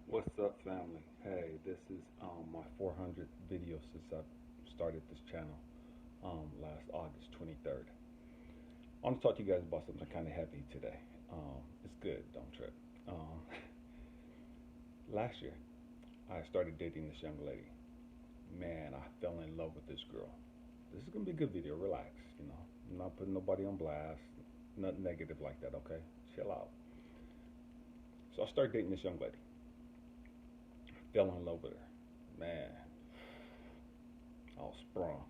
What's up, family? Hey, this is my 400th video since I started this channel last August 23rd. I want to talk to you guys about something kind of heavy today. It's good, don't trip. Um, Last year, I started dating this young lady. Man, I fell in love with this girl. This is gonna be a good video. Relax, I'm not putting nobody on blast. Nothing negative like that, okay? Chill out. So I started dating this young lady. Fell in love with her. Man, I was sprung.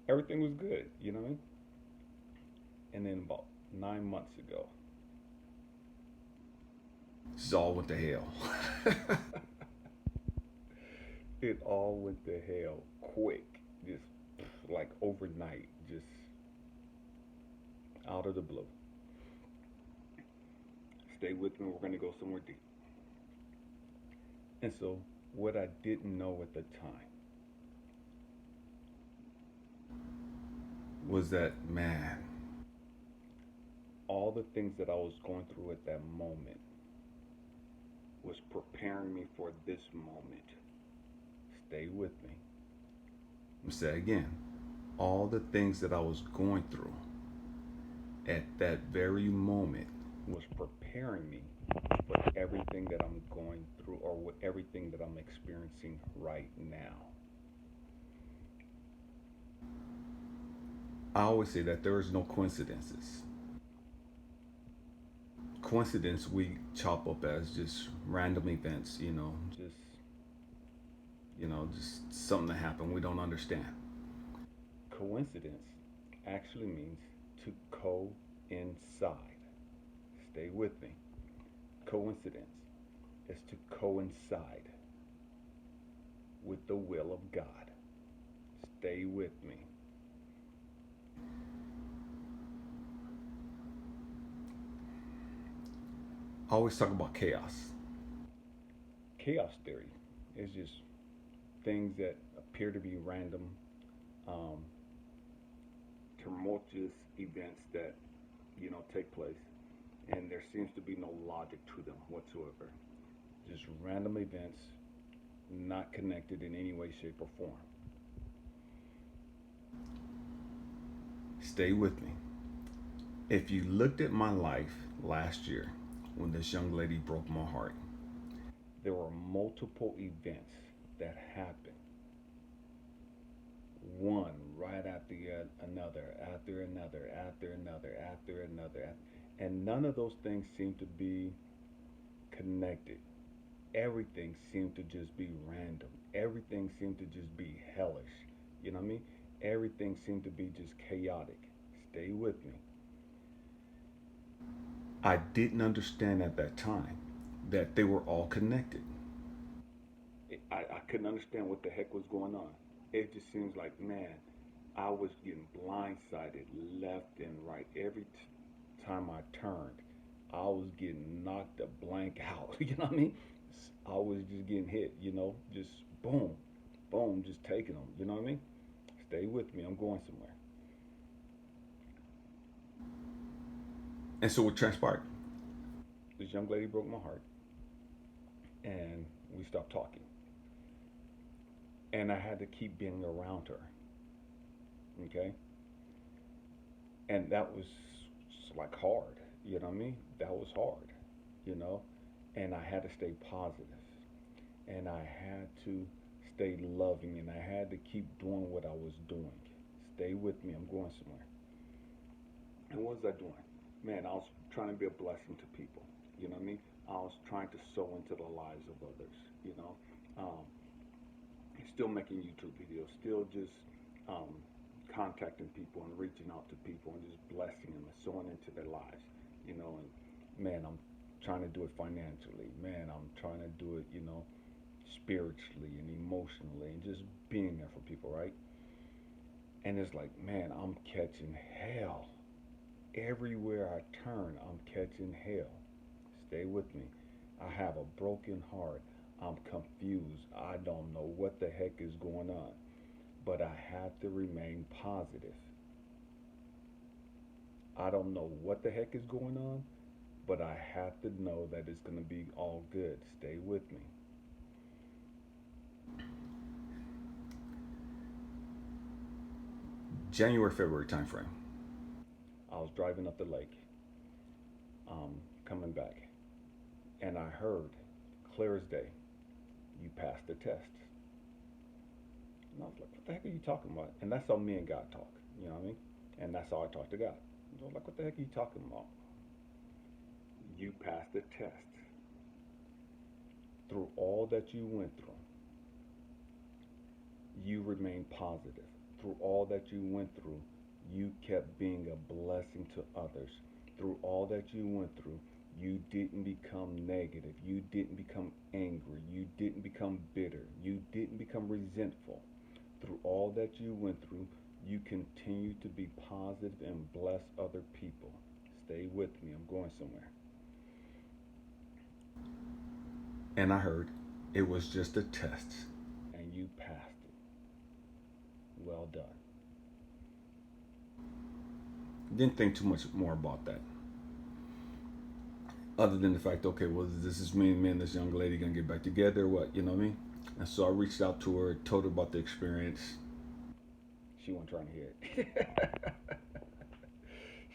Everything was good, you know what I mean? And then about 9 months ago, this all went to hell. It all went to hell quick, just like overnight, just out of the blue. Stay with me, we're gonna go somewhere deep. And so, what I didn't know at the time was that, man, all the things that I was going through at that moment was preparing me for this moment. Stay with me. I'm gonna say again, all the things that I was going through at that very moment was preparing me for everything that I'm going through or with everything that I'm experiencing right now. I always say that there is no coincidences. Coincidence we chop up as just random events, just something that happened we don't understand. Coincidence actually means to coincide. Stay with me. Coincidence is to coincide with the will of God. Stay with me. I always talk about chaos. Chaos theory is just things that appear to be random, um, tumultuous events that take place, and there seems to be no logic to them whatsoever. Just random events, not connected in any way, shape, or form. Stay with me. If you looked at my life last year when this young lady broke my heart, there were multiple events that happened, one right after another, after another, after another, after another, and none of those things seemed to be connected. Everything seemed to just be random. Everything seemed to just be hellish. You know what I mean? Everything seemed to be just chaotic. Stay with me. I didn't understand at that time that they were all connected. I couldn't understand what the heck was going on. It just seems like, man, I was getting blindsided left and right. Every time I turned, I was getting knocked a blank out. You know what I mean? I was just getting hit, just boom, boom, just taking them. You know what I mean? Stay with me. I'm going somewhere. And so what transpired? This young lady broke my heart, and we stopped talking. And I had to keep being around her. Okay? And that was like hard. You know what I mean? That was hard. You know? And I had to stay positive. And I had to stay loving. And I had to keep doing what I was doing. Stay with me. I'm going somewhere. And what was I doing? Man, I was trying to be a blessing to people. You know what I mean? I was trying to sow into the lives of others. You know, um, still making YouTube videos, still just um, contacting people and reaching out to people and just blessing them and sowing into their lives. And man, I'm trying to do it financially. Man, I'm trying to do it, spiritually and emotionally and just being there for people, right? And it's like, man, I'm catching hell. Everywhere I turn, I'm catching hell. Stay with me. I have a broken heart. I'm confused. I don't know what the heck is going on. But I have to remain positive. I don't know what the heck is going on, but I have to know that it's going to be all good. Stay with me. January, February timeframe. I was driving up the lake, coming back, and I heard, clear as day, you passed the test. And I was like, what the heck are you talking about? And that's how me and God talk, you know what I mean? And that's how I talk to God. I was like, what the heck are you talking about? You passed the test. Through all that you went through, you remained positive. Through all that you went through, you kept being a blessing to others. Through all that you went through, you didn't become negative. You didn't become angry. You didn't become bitter. You didn't become resentful. Through all that you went through, you continue to be positive and bless other people. Stay with me. I'm going somewhere. And I heard it was just a test, and you passed it. Well done. Didn't think too much more about that, other than the fact, okay, well, this is me and this young lady gonna get back together, what, you know what I mean? And so I reached out to her, told her about the experience. She wasn't trying to hear it.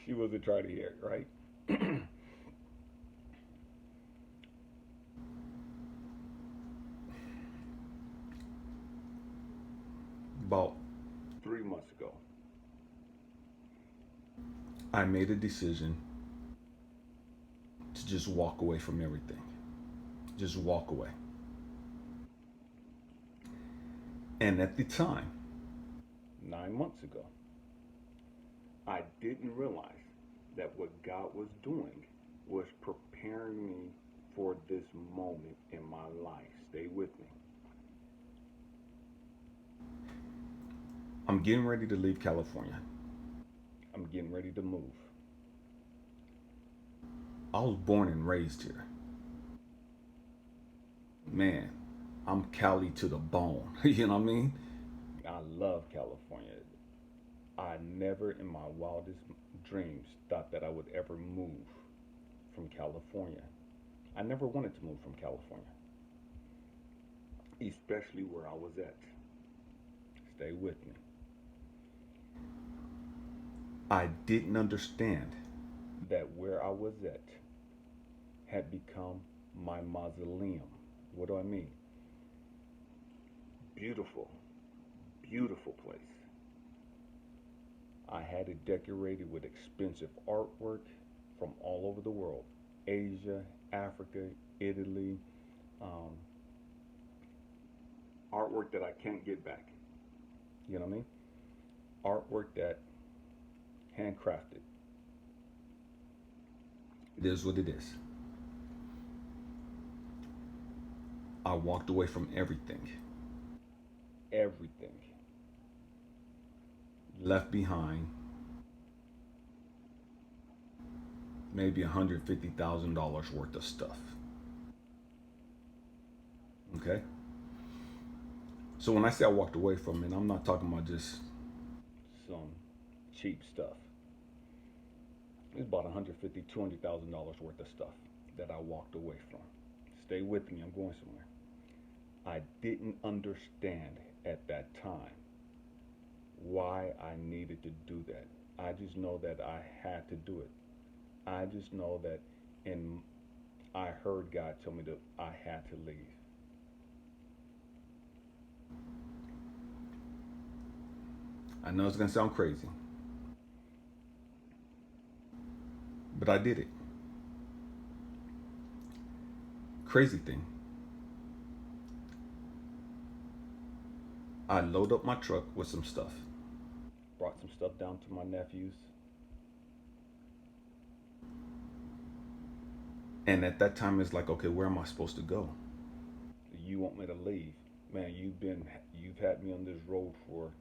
She wasn't trying to hear it, right? About 3 months ago, I made a decision to just walk away from everything. Just walk away. And at the time, 9 months ago, I didn't realize that what God was doing was preparing me for this moment in my life. Stay with me. I'm getting ready to leave California. I'm getting ready to move. I was born and raised here. Man, I'm Cali to the bone. You know what I mean? I love California. I never in my wildest dreams thought that I would ever move from California. I never wanted to move from California, especially where I was at. Stay with me. I didn't understand that where I was at had become my mausoleum. What do I mean? Beautiful, beautiful place. I had it decorated with expensive artwork from all over the world: Asia, Africa, Italy, um, artwork that I can't get back. You know what I mean? Artwork that handcrafted. It is what it is. I walked away from everything. Everything. Left behind maybe $150,000 worth of stuff. Okay? So when I say I walked away from it, I'm not talking about just some cheap stuff. It's about 150, $200,000 worth of stuff that I walked away from. Stay with me, I'm going somewhere. I didn't understand at that time why I needed to do that. I just know that I had to do it. I just know that in I heard God tell me that I had to leave. I know it's gonna sound crazy, but I did it. Crazy thing, I load up my truck with some stuff. Brought some stuff down to my nephew's. And at that time, it's like, okay, where am I supposed to go? You want me to leave? Man, you've had me on this road for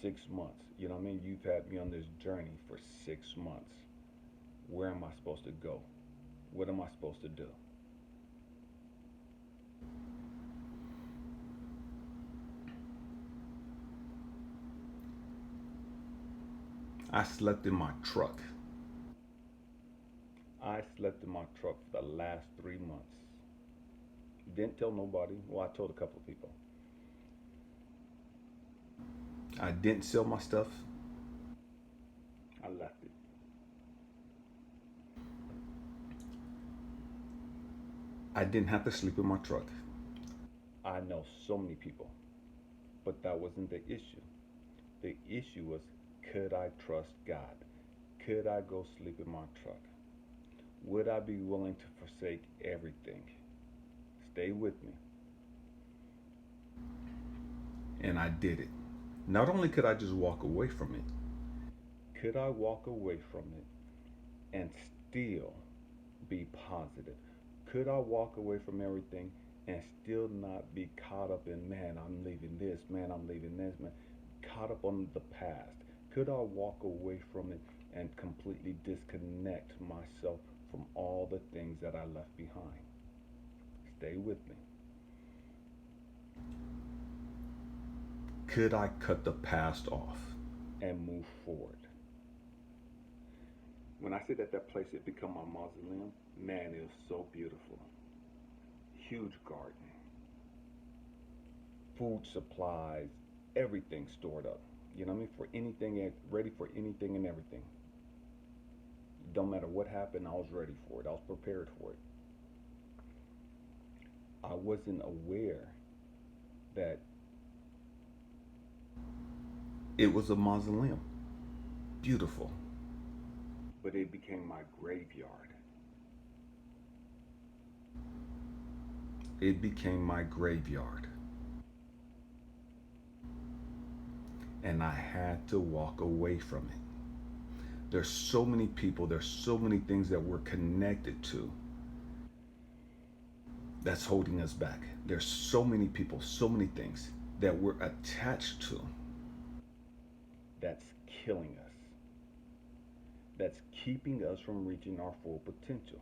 6 months. You know what I mean? You've had me on this journey for 6 months. Where am I supposed to go? What am I supposed to do? I slept in my truck. I slept in my truck for the last 3 months. Didn't tell nobody. Well, I told a couple of people. I didn't sell my stuff. I left it. I didn't have to sleep in my truck. I know so many people, but that wasn't the issue. The issue was, could I trust God? Could I go sleep in my truck? Would I be willing to forsake everything? Stay with me. And I did it. Not only could I just walk away from it, could I walk away from it and still be positive? Could I walk away from everything and still not be caught up in, man, I'm leaving this, man, I'm leaving this, man, caught up on the past? Could I walk away from it and completely disconnect myself from all the things that I left behind? Stay with me. Could I cut the past off and move forward? When I said that place had become my mausoleum, man, it was so beautiful. Huge garden, food supplies, everything stored up. You know what I mean? For anything, ready for anything and everything. Don't matter what happened, I was ready for it. I was prepared for it. I wasn't aware that it was a mausoleum. Beautiful. But it became my graveyard. It became my graveyard. And I had to walk away from it. There's so many people, there's so many things that we're connected to that's holding us back. There's so many people, so many things that we're attached to that's killing us, that's keeping us from reaching our full potential.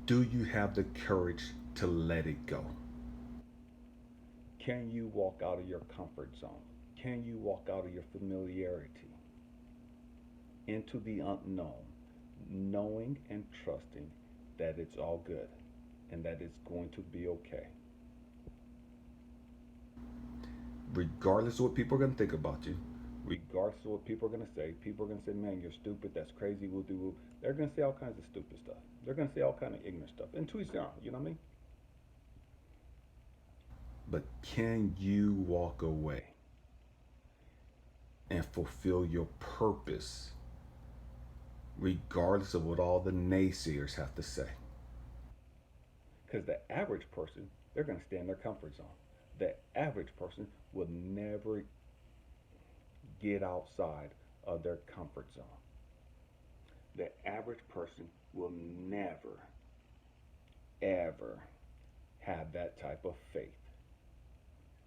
Do you have the courage to let it go? Can you walk out of your comfort zone? Can you walk out of your familiarity into the unknown, knowing and trusting that it's all good and that it's going to be okay? Regardless of what people are going to think about you, regardless of what people are going to say, people are going to say, man, you're stupid, that's crazy, woo doo woo. They're going to say all kinds of stupid stuff. They're going to say all kinds of ignorant stuff. And to each their own, you know what I mean? But can you walk away and fulfill your purpose regardless of what all the naysayers have to say? Because the average person, they're going to stay in their comfort zone. The average person will never get outside of their comfort zone. The average person will never, ever have that type of faith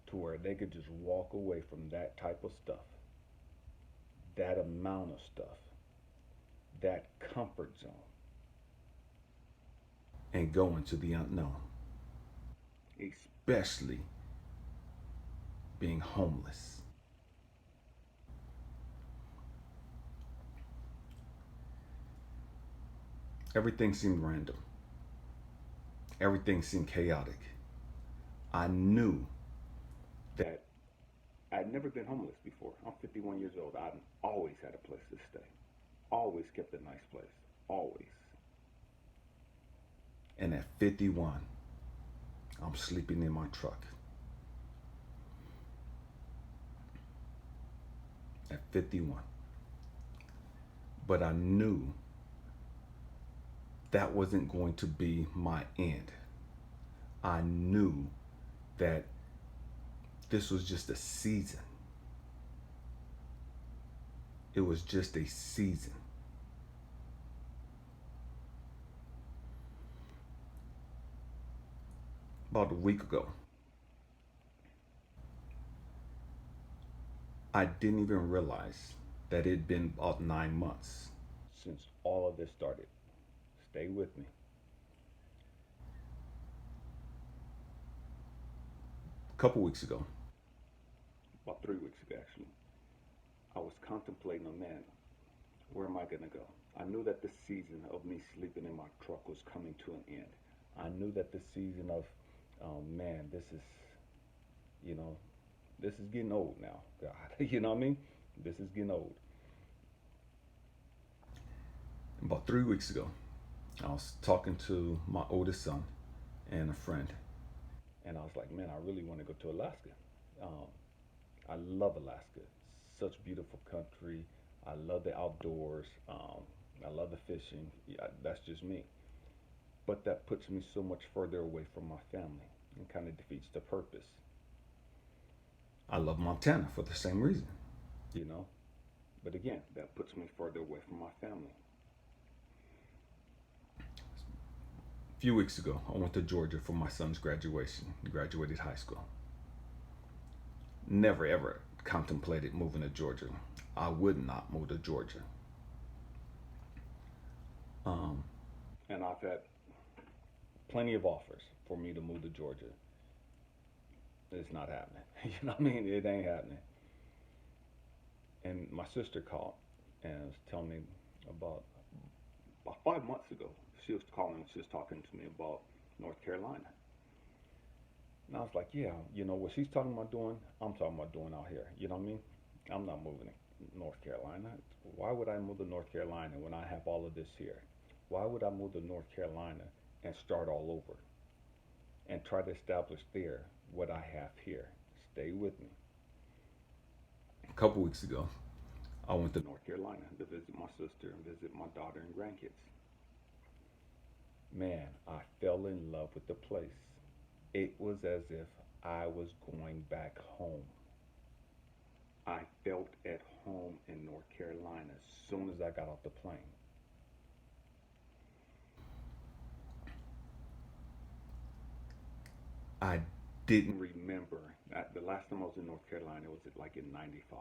to where they could just walk away from that type of stuff, that amount of stuff, that comfort zone, and go into the unknown, especially being homeless. Everything seemed random. Everything seemed chaotic. I knew that I'd never been homeless before. I'm 51 years old. I've always had a place to stay. Always kept a nice place. Always. And at 51, I'm sleeping in my truck. At 51. But I knew that wasn't going to be my end. I knew that this was just a season. It was just a season. About a week ago, I didn't even realize that it'd been about 9 months since all of this started. Stay with me. A couple weeks ago, about 3 weeks ago actually, I was contemplating on, man, where am I going to go? I knew that the season of me sleeping in my truck was coming to an end. I knew that the season of, man, this is, you know, this is getting old now, God. You know what I mean? This is getting old. About 3 weeks ago, I was talking to my oldest son and a friend, and I was like, man, I really want to go to Alaska. Um, I love Alaska. Such beautiful country. I love the outdoors. I love the fishing. Yeah, that's just me. But that puts me so much further away from my family and kind of defeats the purpose. I love Montana for the same reason, you know. But again, that puts me further away from my family. A few weeks ago, I went to Georgia for my son's graduation. He graduated high school. Never ever contemplated moving to Georgia. I would not move to Georgia. Um, and I've had plenty of offers for me to move to Georgia. It's not happening. You know what I mean? It ain't happening. And my sister called and was telling me about 5 months ago. She was calling. She was talking to me about North Carolina. And I was like, yeah, what she's talking about doing, I'm talking about doing out here. You know what I mean? I'm not moving to North Carolina. Why would I move to North Carolina when I have all of this here? Why would I move to North Carolina and start all over and try to establish there what I have here? Stay with me. A couple weeks ago, I went to North Carolina to visit my sister and visit my daughter and grandkids. Man, I fell in love with the place. It was as if I was going back home. I felt at home in North Carolina as soon as I got off the plane. I didn't remember. The last time I was in North Carolina was like in '95.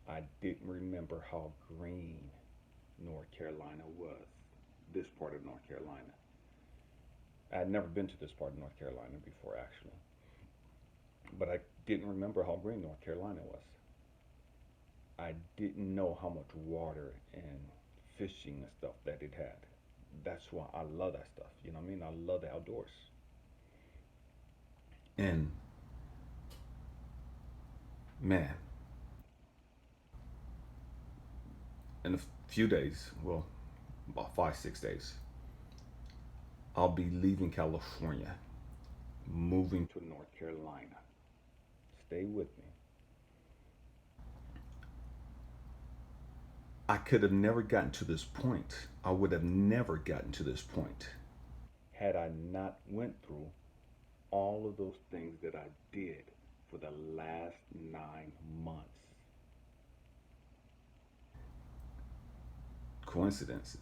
I didn't remember how green North Carolina was. This part of North Carolina. I had never been to this part of North Carolina before, actually. But I didn't remember how green North Carolina was. I didn't know how much water and fishing and stuff that it had. That's why I love that stuff. You know what I mean? I love the outdoors. And man, in a few days, well, about 5, 6 days, I'll be leaving California, moving to North Carolina. Stay with me. I could have never gotten to this point. I would have never gotten to this point had I not went through all of those things that I did for the last 9 months. Coincidences.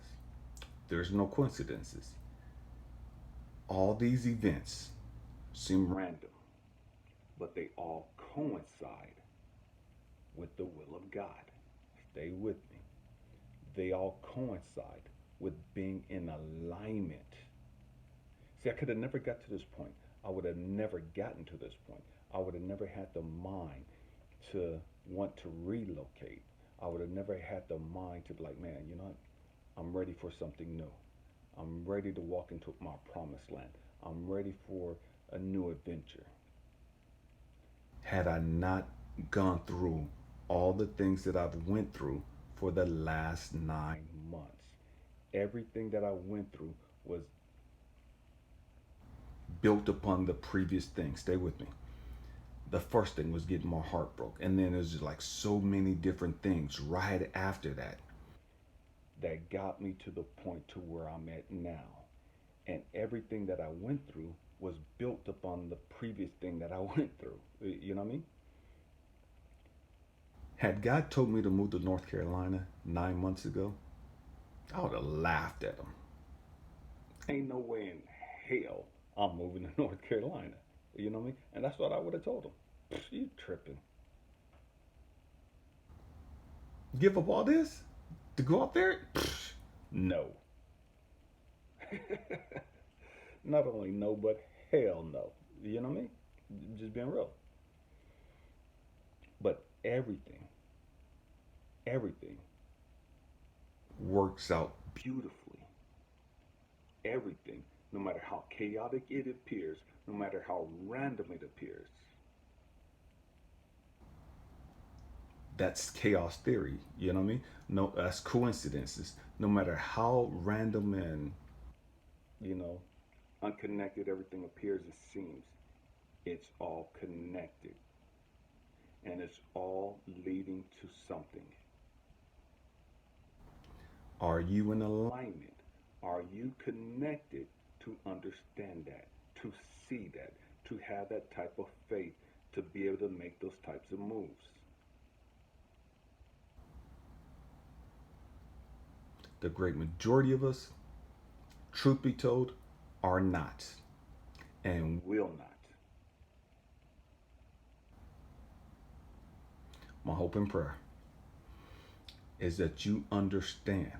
There's no coincidences. All these events seem random, but they all coincide with the will of God. Stay with me. They all coincide with being in alignment. See, I could have never got to this point. I would have never gotten to this point. I would have never had the mind to want to relocate. I would have never had the mind to be like, man, you know what? I'm ready for something new. I'm ready to walk into my promised land. I'm ready for a new adventure. Had I not gone through all the things that I've went through for the last 9 months, everything that I went through was built upon the previous thing. Stay with me. The first thing was getting my heart broke, and then there's just like so many different things right after that that got me to the point to where I'm at now. And everything that I went through was built upon the previous thing that I went through. You know what I mean? Had God told me to move to North Carolina 9 months ago, I would have laughed at him. Ain't no way in hell I'm moving to North Carolina. You know what I mean? And that's what I would have told him. You tripping. Give up all this to go out there? No. Not only no, but hell no. You know what I mean? Just being real. But everything, everything works out beautifully. Everything, no matter how chaotic it appears, no matter how random it appears. That's chaos theory. You know what I mean? No, that's coincidences. No matter how random and, you know, unconnected everything appears, it seems, it's all connected. And it's all leading to something. Are you in alignment? Are you connected to understand that, to see that, to have that type of faith, to be able to make those types of moves? The great majority of us, truth be told, are not and will not. My hope and prayer is that you understand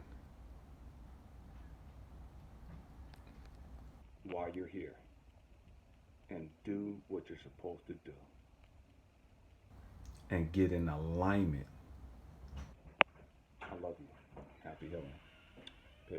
why you're here and do what you're supposed to do and get in alignment. I love you. Happy healing. Peace.